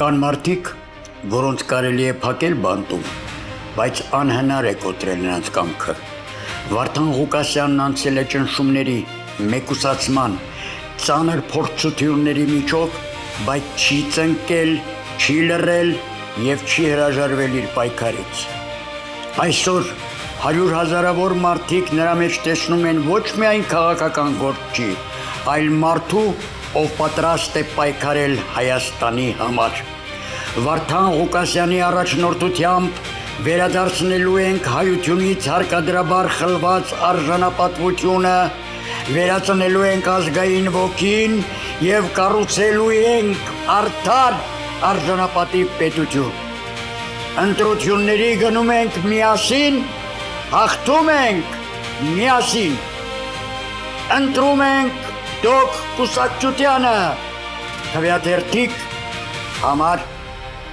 Կան մարդիկ, որոնց կարելի է փակել բանտում, բայց անհնար է կոտրել նրանց կամքը։ Վարդան Ղուկասյանն անցել է ճնշումների, մեկուսացման, ծանր փորձությունների միջով, բայց չի ծնկել, չի լռել և չի հրաժարվել իր պայքարից։ Այսօր 100 հազարավոր մարդիկ նրա մեջ տեսնում են ոչ միայն քաղաքական գործի, այլ մարդու, ով պատրաստ է պայքարել Հայաստանի համար։ Վարդան Ղուկասյանի առաջնորդությամբ վերադարձնելու ենք հայությունից հարկադրաբար խլված արժանապատվությունը, վերածնելու ենք ազգային ոգին և կառուցելու ենք արդար արժանապատիվ պետություն։ Ընտրությունների գնում ենք միասին, հաղթում ենք միասին։ Ընտրում ենք դոկ կուսակցությանը, թվյաթերթիկ համար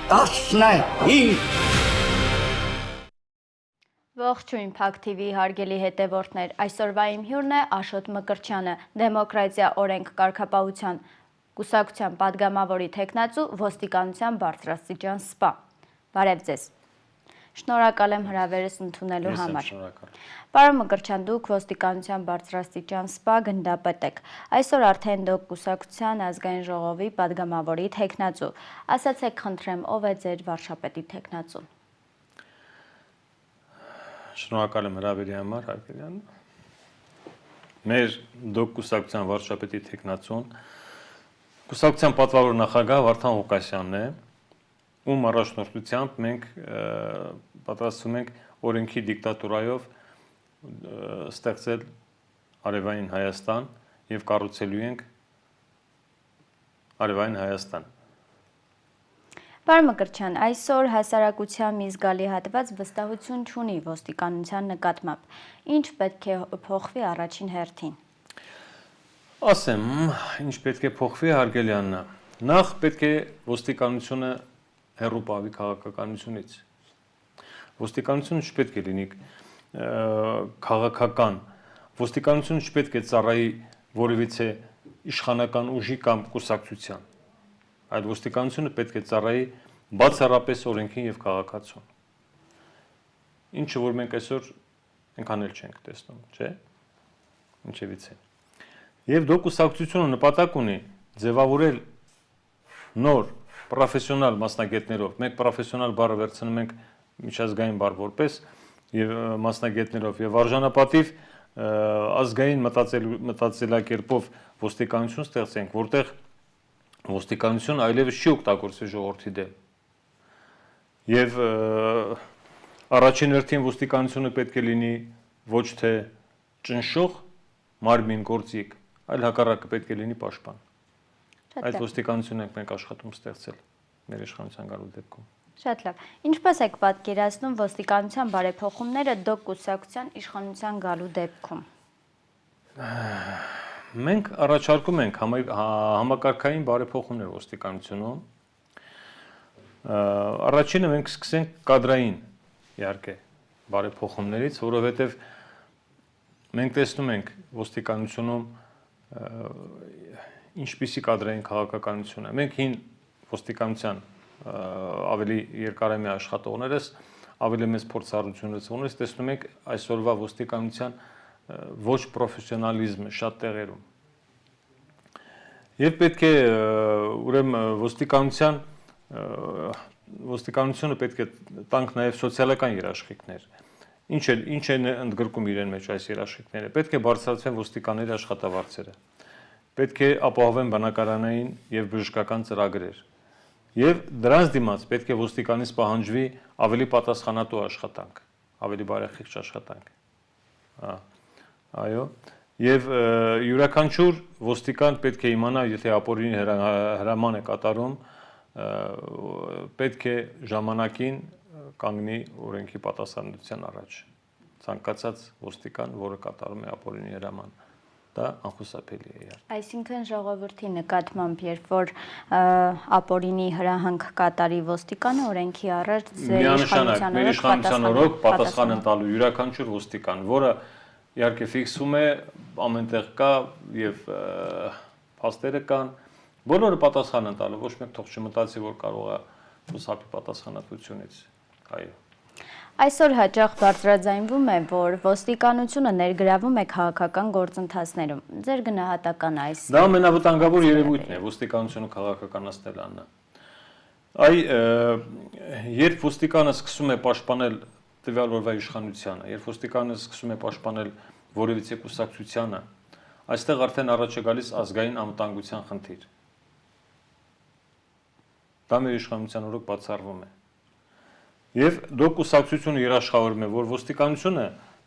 15։ Ողջույն Փակ TV հարգելի հետևորդներ, այսօրվա իմ հյուրն է Աշոտ Մկրտչյանը, Դեմոկրատիա օրենք կարգապահության կուսակցության падգամավորի թեկնածու, ոստիկանության բարձրաստիճան սպա։ Բարև ձեզ։ Շնորհակալ եմ հրավերս ընդունելու համար։ Պարոն Մկրտչյան, դուք ոստիկանության բարձրաստիճան սպա գնդապետ եք։ Այսօր արդեն դուք կուսակցության ազգային ժողովի падգամավորի թեկնածու։ Ասացեք խնդրեմ, ով է ձեր վարչապետի թեկնածուն։ Շնորհակալ եմ հրավերի համար, Հարգելյան։ Մեր դոկ կուսակցության վարչապետի թեկնածուն կուսակցության պատվավոր նախագահ Վարդան Ղուկասյանն է, ում առաջնորդությամբ մենք պատրաստվում ենք օրենքի դիկտատուրայով ստեղծել Արևային Հայաստան և կառուցելու ենք Արևային Հայաստան։ Պարոն Մկրտչյան, այսօր հասարակության մի զգալի հատված վստահություն չունի ոստիկանության նկատմամբ։ Ինչ պետք է փոխվի առաջին հերթին։ Ասեմ, ինչ պետք է փոխվի, Հարգելյանն։ Նախ պետք է ոստիկանությունը հեռու պահվի քաղաքականությունից։ Ոստիկանությունը չպետք է լինի քաղաքական, ոստիկանությունը չպետք է ծառայի որևիցե իշխանական ուժի կամ կուսակցության, այլ ոստիկանությունը պետք է ծառայի բացառապես օրենքին և քաղաքացուն։ Ինչը որ մենք այսօր այնքան էլ չենք տեսնում, չէ՞։ Ինչևից է։ Եվ դուք կուսակցությունը նպատակ ունի ձևավորել նոր պրոֆեսիոնալ մասնագետներով, մենք պրոֆեսիոնալ բառը վերցնում ենք միջազգային բառ որպես և մասնագետներով և արժանապատիվ ազգային մտածելակերպով ոստիկանություն ստեղծենք, որտեղ ոստիկանություն այլևս չի օգտագործվի ժողովրդի դեմ։ Եվ առաջին հերթին ոստիկանությունը պետք է լինի ոչ թե ճնշող մարմին գործիք, այլ հակառակը պետք է լինի պաշտպան։ Այդ ոստիկանությունն ենք մենք աշխատում ստեղծել մեր իշխանության գալու դեպքում։ Շատ լավ։ Ինչպես եք պատկերացնում ոստիկանության բարեփոխումները դոկ կուսակցության իշխանության գալու դեպքում։ Մենք առաջարկում ենք համակարգային բարեփոխումներ ոստիկանությունում։ Առաջինը մենք սկսենք կադրային, իհարկե, բարեփոխումներից, որովհետև մենք տեսնում ենք ոստիկանությունում ինչպիսի կադրային քաղաքականություն է։ Մենք հին ոստիկանության ավելի երկարամյա աշխատողներս, ավելի մեծ փորձառություններս տեսնում ենք այսօրվա ոստիկանության ոչ պրոֆեսիոնալիզմը շատ տեղերում։ Եվ պետք է ուրեմն ոստիկանությունը պետք է տանք նաև սոցիալական երաշխիքներ։ Ինչ են ընդգրկում իրեն մեջ այս երաշխիքները։ Պետք է բարձրացվեն ոստիկանների աշխատավարձերը։ Պետք է ապահովեն բնակարանային և բժշկական ծրագրեր։ Եվ դրանց դիմաց պետք է ոստիկանից պահանջվի ավելի պատասխանատու աշխատանք, ավելի բարեխիղճ աշխատանք։ Այո, եւ յուրաքանչյուր ոստիկան պետք է իմանա, եթե ապօրինի հրաման է կատարում, պետք է ժամանակին կանգնի օրենքի պատասխանատվության առաջ։ Ցանկացած ոստիկան, որը կատարում է ապօրինի հրաման, դա անխուսափելի է։ Այսինքն ժողովրդի նկատմամբ, երբ որ ապօրինի հրահանգ կատարի ոստիկանը, օրենքի առաջ ձեր իշխանության օրոք պատասխան են տալու յուրաքանչյուր ոստիկան, որը իհարկե ֆիքսվում է, ամենտեղ կա եւ փաստերը կան, Բոլորը պատասխան են տալու, ոչ մեկ թող չմտածի, որ կարող է խուսափի պատասխանատվությունից։ Այո։ Այսօր հաճախ բարձրաձայնվում է, որ ոստիկանությունը ներգրավում է քաղաքական գործընթացներում։ Ձեր գնահատականը այս։ Դա ամենավտանգավոր երևույթն է, ոստիկանությունը քաղաքականացնել աննա։ Երբ ոստիկանը սկսում է պաշտպանել տվյալ օրվա իշխանությանը, երբ ոստիկանը սկսում է պաշտպանել որևիցե կուսակցությանը, այստեղ արդեն առաջ է գալիս ազգային անվտանգության խնդիր։ Դա մեր իշխանության օրոք բացառվում է։ Եվ դու կուսակցությունը երաշխավորում է, որ ոստիկանությունը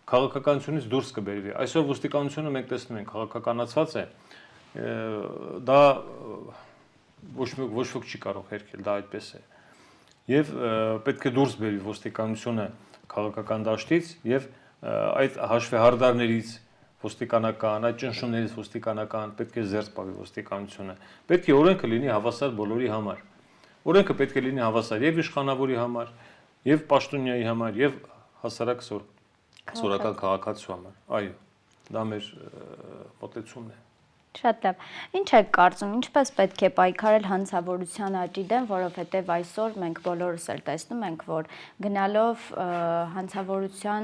քաղաքականությունից դուրս կբերվի։ Այսօր ոստիկանությունը մենք տեսնում ենք քաղաքականացված է, դա ոչ ոք չի կարող հերքել, դա այդպես է։ Եվ պետք է դուրս բերվի ոստիկանությունը քաղաքական դաշտից եւ այդ հաշվեհարդարներից ոստիկանական, այդ ճնշումներից ոստիկանական պետք է զերծ պահի ոստիկանությունը։ Պետք է օրենքը լինի հավասար բոլորի համար։ Օրենքը պետք է լինի հավասար եւ իշխանավորի համար, եւ պաշտոնյայի համար, եւ հասարակ սորական քաղաքացու համար։ Այո, դա մեր մոտեցումն է։ Շատ լավ։ Ինչ եք կարծում, ինչպես պետք է պայքարել հանցավորության աճի դեմ, որովհետև այսօր մենք բոլորս էլ տեսնում ենք, որ գնալով հանցավորության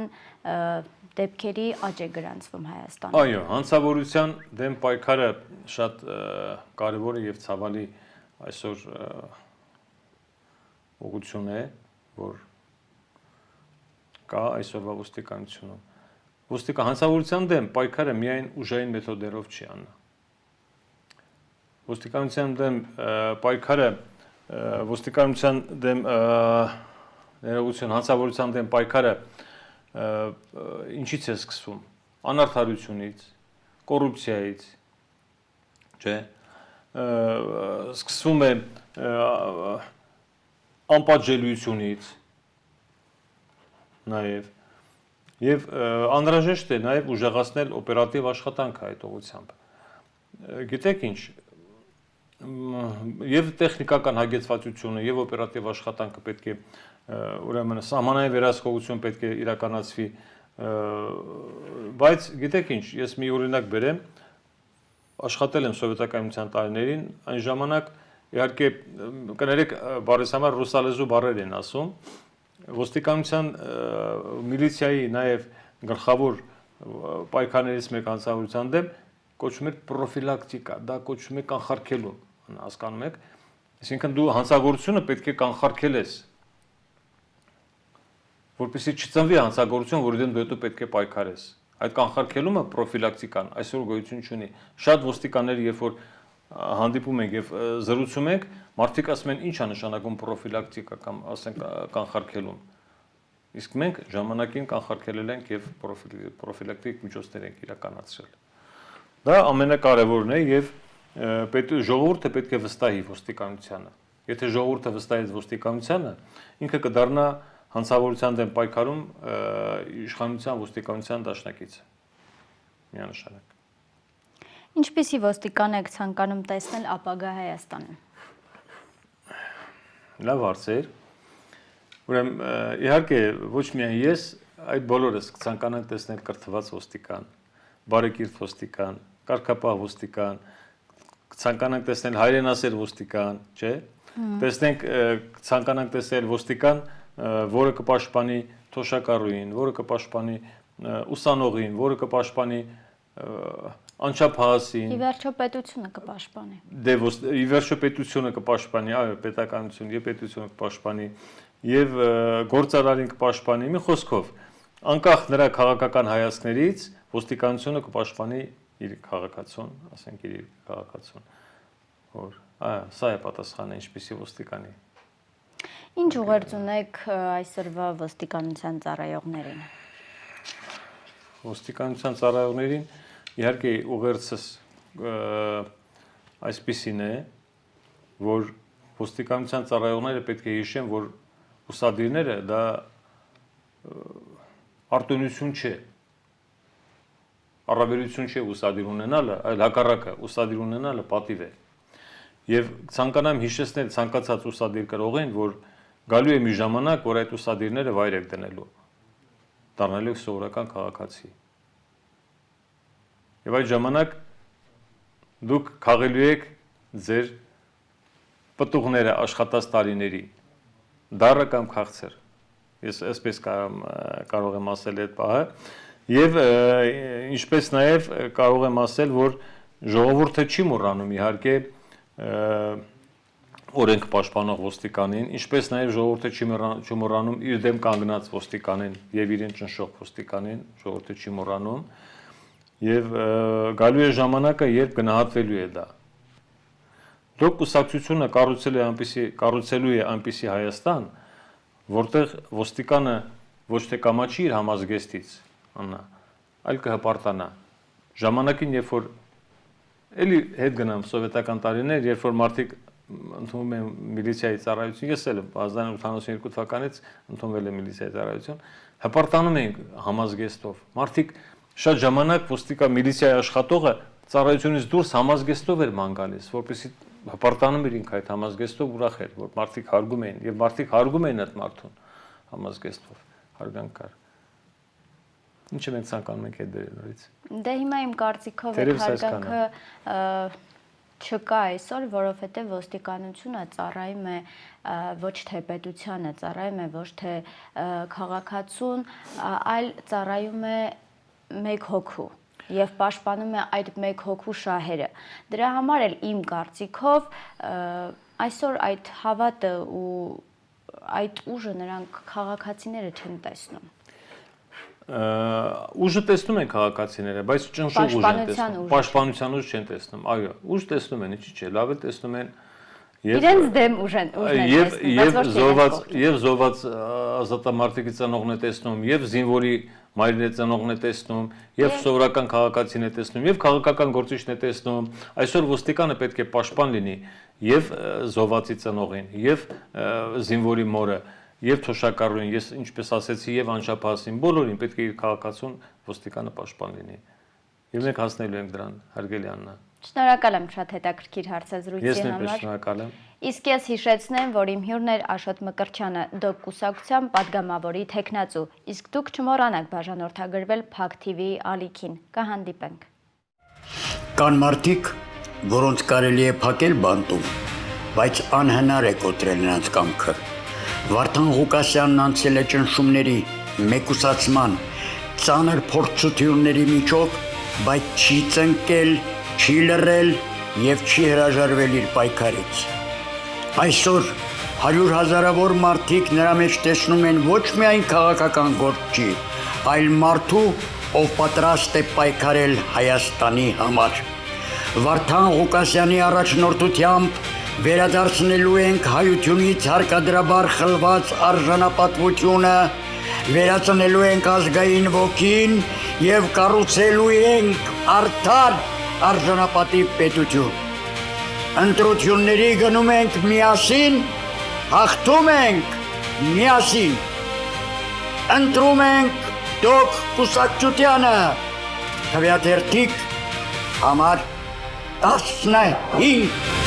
դեպքերի աճ է գրանցվում Հայաստանում։ Այո, հանցավորության դեմ պայքարը շատ կարևոր է եւ ցավալի այսօր ուղղություն է, որ կա այսօրվա ոստիկանությունում։ Հանցավորության դեմ պայքարը միայն ուժային մեթոդերով չի աննա։ Ոստիկանության դեմ պայքարը, ոստիկանության դեմ ներողություն, հանցավորության դեմ պայքարը ինչից է սկսվում։ Անարդարությունից, կոռուպցիայից, չէ՞։ Սկսվում է անպատժելիությունից նաև եւ անհրաժեշտ է նաև ուժեղացնել օպերատիվ աշխատանքը այդ ուղղությամբ։ Գիտեք ինչ, եւ տեխնիկական հագեցվածությունը եւ օպերատիվ աշխատանքը պետք է ուրեմն սահմանային վերահսկողություն պետք է իրականացվի, բայց գիտեք ինչ, ես մի օրինակ բերեմ, աշխատել եմ սովետական միության տարիներին, այն ժամանակ իհարկե կներեք բարես համար ռուսալեզու բառեր են ասում, ոստիկանության միլիցիայի նաև գլխավոր պայքարներից մեկ հանցավորության դեմ կոչվում է պրոֆիլակտիկա, դա կոչվում է կանխարգելում, հասկանում եք, այսինքն դու հանցագործությունը պետք է կանխարգելես, որպեսզի չծնվի հանցագործություն, որի դեմ դու հետո պետք է պայքարես։ Այդ կանխարգելումը պրոֆիլակտիկան այսօր գոյություն չունի։ Շատ ոստիկաններ, երբ որ հանդիպում ենք եւ զրուցում ենք, մարդիկ ասում են ինչ է նշանակում պրոֆիլակտիկա կամ ասենք կանխարգելում։ Իսկ մենք ժամանակին կանխարգելել ենք եւ պրոֆիլակտիկ միջոցներ ենք իրականացրել։ Դա ամենակարևորն է եւ ժողովուրդը պետք է վստահի ոստիկանությանը։ Եթե ժողովուրդը վստահի ոստիկանությանը, ինքը կդառնա հանցավորության դեմ պայքարում իշխանության ոստիկանության դաշնակիցը։ Միանշանակ։ Ինչպիսի ոստիկան եք ցանկանում տեսնել ապագա Հայաստանում։ Լավ հարցեր։ Ուրեմն իհարկե ոչ միայն ես, այդ բոլորս կցանկանանք տեսնել կրթված ոստիկան, բարեկիրթ ոստիկան, կարգապահ ոստիկան, կցանկանանք տեսնել հայրենասեր ոստիկան, չէ՞։ Ցանկանանք տեսնել ոստիկան, որը կպաշտպանի թոշակառուին, որը կպաշտպանի ուսանողին, որը կպաշտպանի անչափահասին։ Ի վերջո պետությունը կպաշտպանի։ Ի վերջո պետությունը կպաշտպանի, այո, պետականություն եւ պետությունը կպաշտպանի եւ գործարարին կպաշտպանի։ Մի խոսքով, անկախ նրա քաղաքական հայացքներից, ոստիկանությունը կպաշտպանի իր քաղաքացուն, ասենք իր քաղաքացուն։ Որ սա է պատասխանը ինչպիսի ոստիկանի։ Ինչ ուղերձ ունեք այսօրվա ոստիկանության ծառայողներին։ Ոստիկանության ծառայողներին իհարկե ուղերձս այսպիսին է, որ ոստիկանության ծառայողները պետք է հիշեն, որ ուսադիրները դա արտոնություն չէ, առավելություն չէ ուսադիր ունենալը, այլ հակառակը, ուսադիր ունենալը պատիվ է։ Եվ ցանկանամ հիշեցնել ցանկացած ուսադիր կրողին, որ գալու է մի ժամանակ, որ այդ ուսադիրները վայր եք դնելու, դառնալու եք սովորական քաղաքացի։ Եվ այդ ժամանակ դուք քաղելու եք ձեր պտուղները աշխատած տարիների դառը կամ քաղցր։ Ես այսպես կարող եմ ասել այդ բանը, եւ ինչպես նաեւ կարող եմ ասել, որ ժողովուրդը չի մոռանում իհարկե օրենք պաշտպանող ոստիկանին, ինչպես նաեւ ժողովուրդը չի մոռանում իր դեմ կանգնած ոստիկանին եւ իրեն ճնշող ոստիկանին, ժողովուրդը չի մոռանում եւ գալու է ժամանակը, երբ գնահատվելու է դա։ Դուք կուսակցությունը կառուցելու է այնպիսի Հայաստան, որտեղ ոստիկանը ոչ թե կամաչի իր համազգեստից, այլ կհպարտանա։ Ժամանակին, երբ որ էլի հետ գնամ սովետական տարիներ, երբ որ մարդիկ ընդունում են միլիցիայի ծառայություն, ես էլ 1982 թվականից ընդունվել եմ միլիցիայի ծառայություն, հպարտանում ենք համազգեստով։ Մարդիկ շատ ժամանակ ոստիկա միլիցիայի աշխատողը ծառայությունից դուրս համազգեստով էր ման գալիս, որպեսզի հպարտանում էր ինքը այդ համազգեստով ուրախ էր, որ մարդիկ հարգում էին, եւ մարդիկ հարգում էին այդ մարդուն համազգեստով, հարգանք կար։ Ինչ մենք ցանկանում ենք այդ դերերից։ Դե հիմա իմ կարծիքով այդ հարգանքը չկա այսօր, որովհետև ոստիկանությունը ծառայում է ոչ թե պետությանը, ծառայում է ոչ թե քաղաքացուն, այլ ծառայում է մեկ հոգու եւ պաշտպանում է այդ մեկ հոգու շահերը։ Դրա համար էլ իմ կարծիքով այսօր այդ հավատը ու այդ ուժը նրանք քաղաքացիները չեն տեսնում։ Ուժը տեսնում են քաղաքացիները, բայց ճնշող ուժ են տեսնում, պաշտպանության ուժ չեն տեսնում։ Այո, ուժ տեսնում են, ինչի՞ չէ, լավ է տեսնում են իրենց դեմ ուժ են տեսնում, եւ զոհված ազատամարտիկի ծնողն է տեսնում, եւ զինվորի մայրն է ծնողն է տեսնում, եւ սովորական քաղաքացին է տեսնում, եւ քաղաքական գործիչն է տեսնում։ Այսօր ոստիկանը պետք է պաշտպան լինի եւ զոհվածի ծնողին, եւ զինվորի մորը, եւ թոշակառուին, ես ինչպես ասեցի, եւ անչափահասին, բոլորին պետք է իր քաղաքացուն ոստիկանը պաշտպան լինի։ Եվ մենք հասնելու ենք դրան, հարգելի Աննա։ Շնորհակալ եմ շատ հետաքրքիր հարցազրույցի համար։ Ես նույնպես շնորհակալ եմ։ Իսկ ես հիշեցնեմ, որ իմ հյուրն էր Աշոտ Մկրտչյանը, ԴՕԿ կուսակցության падգամավորի թեկնածու։ Իսկ դուք չմոռանաք բաժանորդագրվել Փակ TV-ի ալիքին։ Կհանդիպենք։ Կան մարդիկ, որոնց կարելի է փակել բանտում, բայց անհնար է կոտրել նրանց կամքը։ Վարդան Ղուկասյանն անցել է ճնշումների, մեկուսացման, ծանր փորձությունների միջով, բայց չի ծնկել, չի լռել եւ չի հրաժարվել իր պայքարից։ Այսօր 100,000-ավոր մարդիկ նրա մեջ տեսնում են ոչ միայն քաղաքական գործի, այլ մարդու, ով պատրաստ է պայքարել Հայաստանի համար։ Վարդան Ղուկասյանի առաջնորդությամբ վերադարձնելու ենք հայությունից հարկադրաբար խլված արժանապատվությունը, վերածնելու ենք ազգային ոգին եւ կառուցելու ենք արդար արժանապատիվ պետություն։ Ընտրությունների գնում ենք միասին, հաղթում ենք միասին։ Ընտրում ենք ԴՕԿ կուսակցությանը, թվյաթերթիկ համար 15։